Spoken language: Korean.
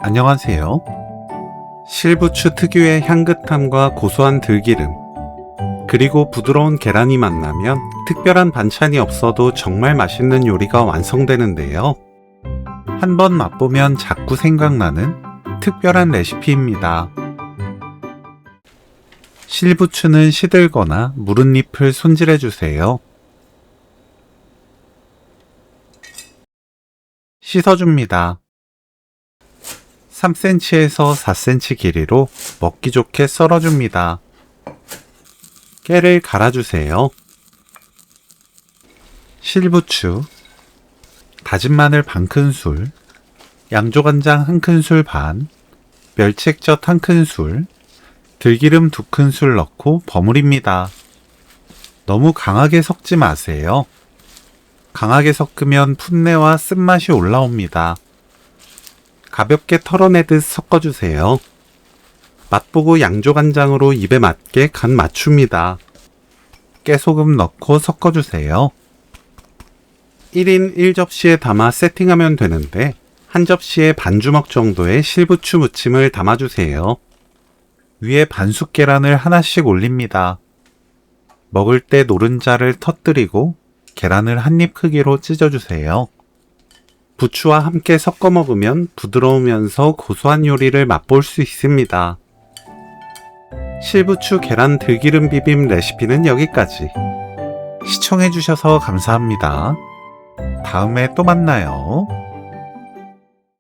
안녕하세요. 실부추 특유의 향긋함과 고소한 들기름, 그리고 부드러운 계란이 만나면 특별한 반찬이 없어도 정말 맛있는 요리가 완성되는데요. 한번 맛보면 자꾸 생각나는 특별한 레시피입니다. 실부추는 시들거나 무른 잎을 손질해주세요. 씻어줍니다. 3cm에서 4cm 길이로 먹기 좋게 썰어줍니다. 깨를 갈아주세요. 실부추, 다진 마늘 반큰술, 양조간장 1큰술 반, 멸치액젓 1큰술, 들기름 2큰술 넣고 버무립니다. 너무 강하게 섞지 마세요. 강하게 섞으면 풋내와 쓴맛이 올라옵니다. 가볍게 털어내듯 섞어주세요. 맛보고 양조간장으로 입에 맞게 간 맞춥니다. 깨소금 넣고 섞어주세요. 1인 1접시에 담아 세팅하면 되는데 한 접시에 반 주먹 정도의 실부추 무침을 담아주세요. 위에 반숙 계란을 하나씩 올립니다. 먹을 때 노른자를 터뜨리고 계란을 한 입 크기로 찢어주세요. 부추와 함께 섞어 먹으면 부드러우면서 고소한 요리를 맛볼 수 있습니다. 실부추 계란 들기름 비빔 레시피는 여기까지. 시청해주셔서 감사합니다. 다음에 또 만나요.